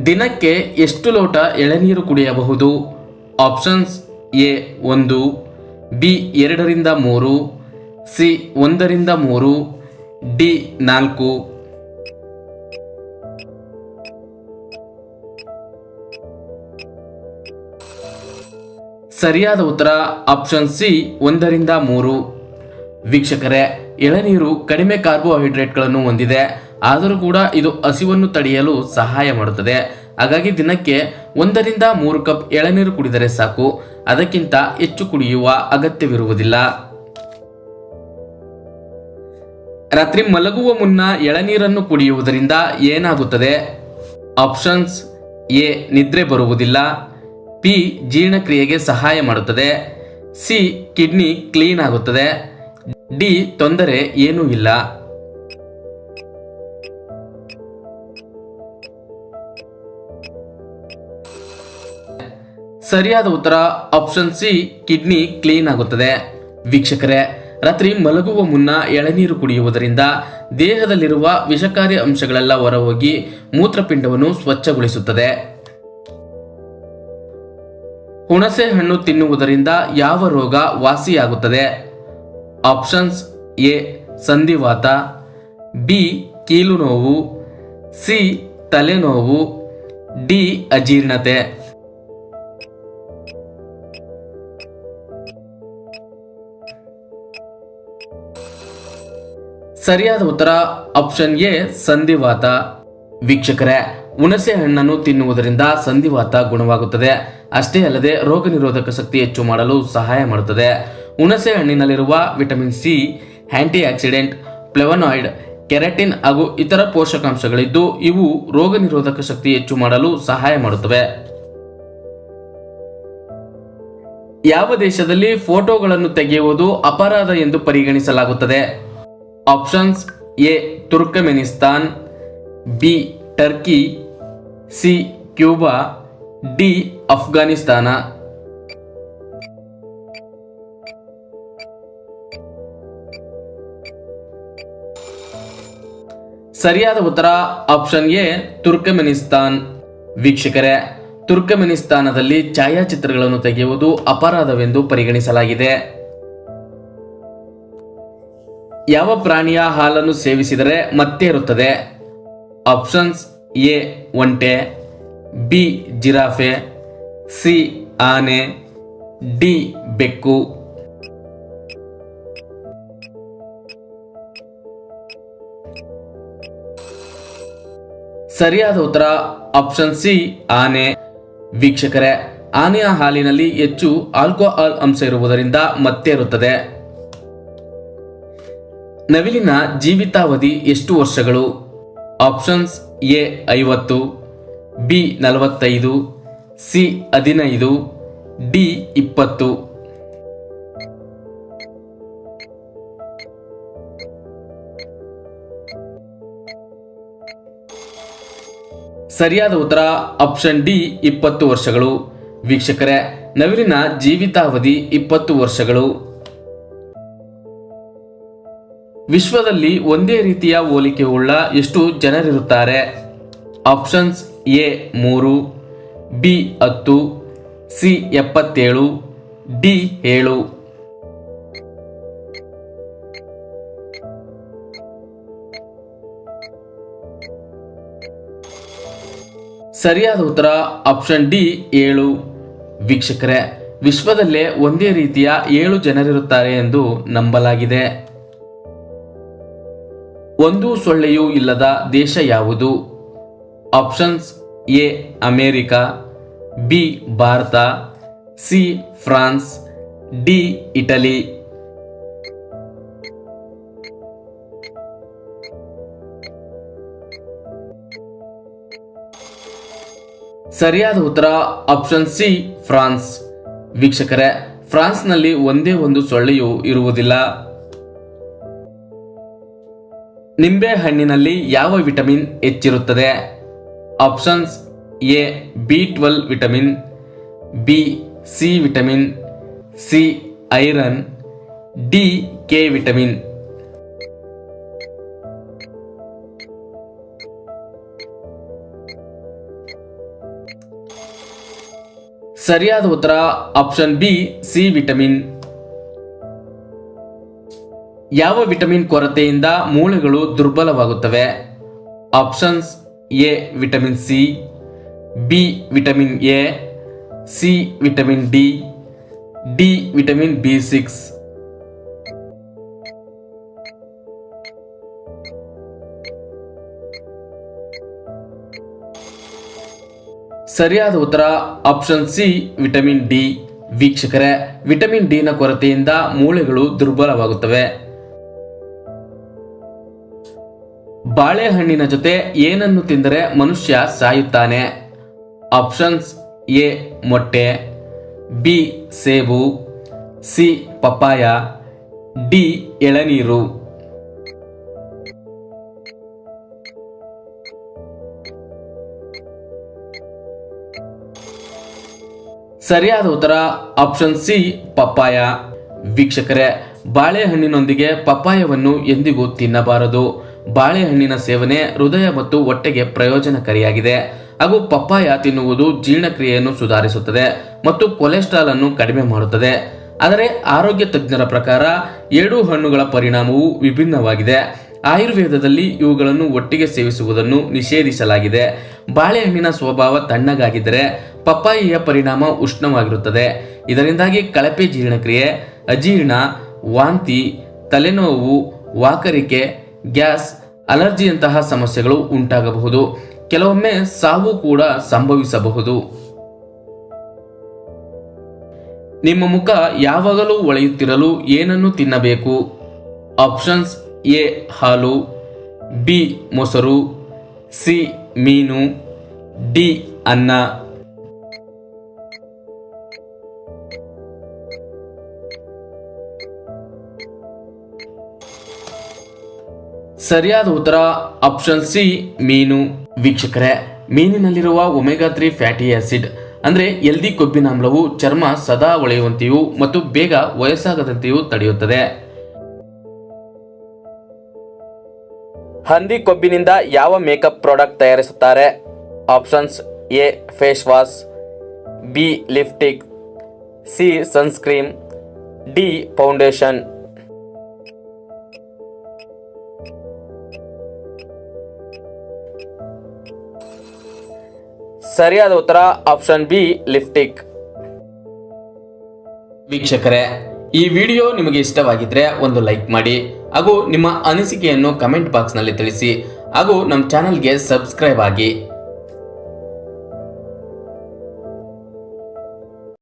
ದಿನಕ್ಕೆ ಎಷ್ಟು ಲೋಟ ಎಳೆನೀರು ಕುಡಿಯಬಹುದು? Options: A 1, B 2-3, C 1-3, D 4. ಸರಿಯಾದ ಉತ್ತರ ಆಪ್ಷನ್ ಸಿ 1-3. ವೀಕ್ಷಕರೇ, ಎಳನೀರು ಕಡಿಮೆ ಕಾರ್ಬೋಹೈಡ್ರೇಟ್ಗಳನ್ನು ಹೊಂದಿದೆ, ಆದರೂ ಕೂಡ ಇದು ಹಸಿವನ್ನು ತಡೆಯಲು ಸಹಾಯ ಮಾಡುತ್ತದೆ. ಹಾಗಾಗಿ ದಿನಕ್ಕೆ 1-3 ಕಪ್ ಎಳನೀರು ಕುಡಿದರೆ ಸಾಕು, ಅದಕ್ಕಿಂತ ಹೆಚ್ಚು ಕುಡಿಯುವ ಅಗತ್ಯವಿರುವುದಿಲ್ಲ. ರಾತ್ರಿ ಮಲಗುವ ಮುನ್ನ ಎಳನೀರನ್ನು ಕುಡಿಯುವುದರಿಂದ ಏನಾಗುತ್ತದೆ? ಆಪ್ಷನ್ಸ್: ಎ ನಿದ್ರೆ ಬರುವುದಿಲ್ಲ, ಬಿ ಜೀರ್ಣಕ್ರಿಯೆಗೆ ಸಹಾಯ ಮಾಡುತ್ತದೆ, ಸಿ ಕಿಡ್ನಿ ಕ್ಲೀನ್ ಆಗುತ್ತದೆ, ಡಿ ತೊಂದರೆ ಏನೂ ಇಲ್ಲ. ಸರಿಯಾದ ಉತ್ತರ ಆಪ್ಷನ್ ಸಿ ಕಿಡ್ನಿ ಕ್ಲೀನ್ ಆಗುತ್ತದೆ. ವೀಕ್ಷಕರೇ, ರಾತ್ರಿ ಮಲಗುವ ಮುನ್ನ ಎಳನೀರು ಕುಡಿಯುವುದರಿಂದ ದೇಹದಲ್ಲಿರುವ ವಿಷಕಾರಿ ಅಂಶಗಳೆಲ್ಲ ಹೊರಹೋಗಿ ಮೂತ್ರಪಿಂಡವನ್ನು ಸ್ವಚ್ಛಗೊಳಿಸುತ್ತದೆ. ಹುಣಸೆ ಹಣ್ಣು ತಿನ್ನುವುದರಿಂದ ಯಾವ ರೋಗ ವಾಸಿಯಾಗುತ್ತದೆ? ಆಪ್ಷನ್ಸ್: ಎ ಸಂಧಿವಾತ, ಬಿ ಕೀಲು ನೋವು, ಸಿ ತಲೆನೋವು, ಡಿ ಅಜೀರ್ಣತೆ. ಸರಿಯಾದ ಉತ್ತರ ಆಪ್ಷನ್ ಎ ಸಂಧಿವಾತ. ವೀಕ್ಷಕರೇ, ಹುಣಸೆ ಹಣ್ಣನ್ನು ತಿನ್ನುವುದರಿಂದ ಸಂಧಿವಾತ ಗುಣವಾಗುತ್ತದೆ. ಅಷ್ಟೇ ಅಲ್ಲದೆ ರೋಗ ನಿರೋಧಕ ಶಕ್ತಿ ಹೆಚ್ಚು ಮಾಡಲು ಸಹಾಯ ಮಾಡುತ್ತದೆ. ಹುಣಸೆ ಹಣ್ಣಿನಲ್ಲಿರುವ vitamin C antioxidant, flavonoid, keratin ಹಾಗೂ ಇತರ ಪೋಷಕಾಂಶಗಳಿದ್ದು ಇವು ರೋಗ ನಿರೋಧಕ ಶಕ್ತಿ ಹೆಚ್ಚು ಮಾಡಲು ಸಹಾಯ ಮಾಡುತ್ತವೆ. ಯಾವ ದೇಶದಲ್ಲಿ ಫೋಟೋಗಳನ್ನು ತೆಗೆಯುವುದು ಅಪರಾಧ ಎಂದು ಪರಿಗಣಿಸಲಾಗುತ್ತದೆ? Options: A ತುರ್ಕಮೆನಿಸ್ತಾನ್, B Turkey, C Cuba, D Afghanistan. ಸರಿಯಾದ ಉತ್ತರ ಆಪ್ಷನ್ ಎ ತುರ್ಕಮೆನಿಸ್ತಾನ್. ವೀಕ್ಷಕರೇ, ತುರ್ಕಮೆನಿಸ್ತಾನದಲ್ಲಿ ಛಾಯಾಚಿತ್ರಗಳನ್ನು ತೆಗೆಯುವುದು ಅಪರಾಧವೆಂದು ಪರಿಗಣಿಸಲಾಗಿದೆ. ಯಾವ ಪ್ರಾಣಿಯ ಹಾಲನ್ನು ಸೇವಿಸಿದರೆ ಮತ್ತೆ ಇರುತ್ತದೆ? ಆಪ್ಷನ್ಸ್: ಎ ಒಂಟೆ, ಬಿ ಜಿರಾಫೆ, ಸಿ ಆನೆ, ಡಿ ಬೆಕ್ಕು. ಸರಿಯಾದ ಉತ್ತರ ಆಪ್ಷನ್ ಸಿ ಆನೆ. ವೀಕ್ಷಕರೇ, ಆನೆಯ ಹಾಲಿನಲ್ಲಿ ಹೆಚ್ಚು ಆಲ್ಕೋಹಾಲ್ ಅಂಶ ಇರುವುದರಿಂದ ಮತ್ತೆ ಇರುತ್ತದೆ. ನವಿಲಿನ ಜೀವಿತಾವಧಿ ಎಷ್ಟು ವರ್ಷಗಳು? Options: A 50, B 45, C 15, D 20. ಸರಿಯಾದ ಉತ್ತರ ಆಪ್ಷನ್ ಡಿ 20 ವರ್ಷಗಳು. ವೀಕ್ಷಕರೇ, ನವಿಲಿನ ಜೀವಿತಾವಧಿ 20 ವರ್ಷಗಳು. ವಿಶ್ವದಲ್ಲಿ ಒಂದೇ ರೀತಿಯ ಹೋಲಿಕೆ ಉಳ್ಳ ಎಷ್ಟು ಜನರಿರುತ್ತಾರೆ? Options: A 3, B 10, C 77, D 7. ಸರಿಯಾದ ಉತ್ತರ ಆಪ್ಷನ್ ಡಿ 7. ವೀಕ್ಷಕರೇ, ವಿಶ್ವದಲ್ಲೇ ಒಂದೇ ರೀತಿಯ 7 ಜನರಿರುತ್ತಾರೆ ಎಂದು ನಂಬಲಾಗಿದೆ. ಒಂದು ಸೊಳ್ಳೆಯೂ ಇಲ್ಲದ ದೇಶ ಯಾವುದು? Options: A America, B Bharat, C France, D Italy. ಸರಿಯಾದ ಉತ್ತರ ಆಪ್ಷನ್ ಸಿ ಫ್ರಾನ್ಸ್. ವೀಕ್ಷಕರೇ, ಫ್ರಾನ್ಸ್ನಲ್ಲಿ ಒಂದೇ ಒಂದು ಸೊಳ್ಳೆಯೂ ಇರುವುದಿಲ್ಲ. ನಿಂಬೆ ಹಣ್ಣಿನಲ್ಲಿ ಯಾವ ವಿಟಮಿನ್ ಹೆಚ್ಚಿರುತ್ತದೆ? Options: A B12 vitamin, B C vitamin, C iron, D K vitamin. ಸರಿಯಾದ ಉತ್ತರ ಆಪ್ಷನ್ ಬಿ ಸಿ ವಿಟಮಿನ್. ಯಾವ ವಿಟಮಿನ್ ಕೊರತೆಯಿಂದ ಮೂಳೆಗಳು ದುರ್ಬಲವಾಗುತ್ತವೆ? Options A vitamin C, B vitamin A, C vitamin D, D vitamin ಬಿ6. ಸರಿಯಾದ ಉತ್ತರ ಆಪ್ಷನ್ ಸಿ ವಿಟಮಿನ್ ಡಿ. ವೀಕ್ಷಕರೇ, ವಿಟಮಿನ್ ಡಿ ನ ಕೊರತೆಯಿಂದ ಮೂಳೆಗಳು ದುರ್ಬಲವಾಗುತ್ತವೆ. ಬಾಳೆಹಣ್ಣಿನ ಜೊತೆ ಏನನ್ನು ತಿಂದರೆ ಮನುಷ್ಯ ಸಾಯುತ್ತಾನೆ? ಆಪ್ಷನ್ಸ್ ಎ ಮೊಟ್ಟೆ, ಬಿ ಸೇಬು, ಸಿ ಪಪ್ಪಾಯ, ಡಿ ಎಳನೀರು. ಸರಿಯಾದ ಉತ್ತರ ಆಪ್ಷನ್ ಸಿ ಪಪ್ಪಾಯ. ವೀಕ್ಷಕರೇ, ಬಾಳೆಹಣ್ಣಿನೊಂದಿಗೆ ಪಪ್ಪಾಯವನ್ನು ಎಂದಿಗೂ ತಿನ್ನಬಾರದು. ಬಾಳೆಹಣ್ಣಿನ ಸೇವನೆ ಹೃದಯ ಮತ್ತು ಹೊಟ್ಟೆಗೆ ಪ್ರಯೋಜನಕಾರಿಯಾಗಿದೆ ಹಾಗೂ ಪಪ್ಪಾಯ ತಿನ್ನುವುದು ಜೀರ್ಣಕ್ರಿಯೆಯನ್ನು ಸುಧಾರಿಸುತ್ತದೆ ಮತ್ತು ಕೊಲೆಸ್ಟ್ರಾಲ್ ಅನ್ನು ಕಡಿಮೆ ಮಾಡುತ್ತದೆ. ಆದರೆ ಆರೋಗ್ಯ ತಜ್ಞರ ಪ್ರಕಾರ ಎರಡೂ ಹಣ್ಣುಗಳ ಪರಿಣಾಮವು ವಿಭಿನ್ನವಾಗಿದೆ. ಆಯುರ್ವೇದದಲ್ಲಿ ಇವುಗಳನ್ನು ಒಟ್ಟಿಗೆ ಸೇವಿಸುವುದನ್ನು ನಿಷೇಧಿಸಲಾಗಿದೆ. ಬಾಳೆಹಣ್ಣಿನ ಸ್ವಭಾವ ತಣ್ಣಗಾಗಿದ್ದರೆ ಪಪ್ಪಾಯಿಯ ಪರಿಣಾಮ ಉಷ್ಣವಾಗಿರುತ್ತದೆ. ಇದರಿಂದಾಗಿ ಕಳಪೆ ಜೀರ್ಣಕ್ರಿಯೆ, ಅಜೀರ್ಣ, ವಾಂತಿ, ತಲೆನೋವು, ವಾಕರಿಕೆ, ಗ್ಯಾಸ್, ಅಲರ್ಜಿಯಂತಹ ಸಮಸ್ಯೆಗಳು ಉಂಟಾಗಬಹುದು. ಕೆಲವೊಮ್ಮೆ ಸಾವು ಕೂಡ ಸಂಭವಿಸಬಹುದು. ನಿಮ್ಮ ಮುಖ ಯಾವಾಗಲೂ ಹೊಳೆಯುತ್ತಿರಲು ಏನನ್ನು ತಿನ್ನಬೇಕು? ಆಪ್ಷನ್ಸ್ ಎ ಹಾಲು, ಬಿ ಮೊಸರು, ಸಿ ಮೀನು, ಡಿ ಅನ್ನ. ಸರಿಯಾದ ಉತ್ತರ ಆಪ್ಷನ್ ಸಿ ಮೀನು. ವೀಕ್ಷಕರೇ, ಮೀನಿನಲ್ಲಿರುವ ಒಮೆಗಾ 3 ಫ್ಯಾಟಿ ಆಸಿಡ್ ಅಂದ್ರೆ ಎಲ್ದಿ ಕೊಬ್ಬಿನಾಮ್ಲವು ಚರ್ಮ ಸದಾ ಹೊಳೆಯುವಂತೆಯೂ ಮತ್ತು ಬೇಗ ವಯಸ್ಸಾಗದಂತೆಯೂ ತಡೆಯುತ್ತದೆ. ಹಂದಿ ಕೊಬ್ಬಿನಿಂದ ಯಾವ ಮೇಕಪ್ ಪ್ರಾಡಕ್ಟ್ ತಯಾರಿಸುತ್ತಾರೆ? Options A face wash, B lipstick, C sunscreen, D foundation. ಸರಿಯಾದ ಉತ್ತರ ಆಪ್ಷನ್ ಬಿ ಲಿಪ್ಸ್ಟಿಕ್. ವೀಕ್ಷಕರೇ, ಈ ವಿಡಿಯೋ ನಿಮಗೆ ಇಷ್ಟವಾಗಿದ್ರೆ ಒಂದು ಲೈಕ್ ಮಾಡಿ ಹಾಗೂ ನಿಮ್ಮ ಅನಿಸಿಕೆಯನ್ನು ಕಮೆಂಟ್ ಬಾಕ್ಸ್ ನಲ್ಲಿ ತಿಳಿಸಿ ಹಾಗೂ ನಮ್ಮ ಚಾನೆಲ್ಗೆ ಸಬ್ಸ್ಕ್ರೈಬ್ ಆಗಿ.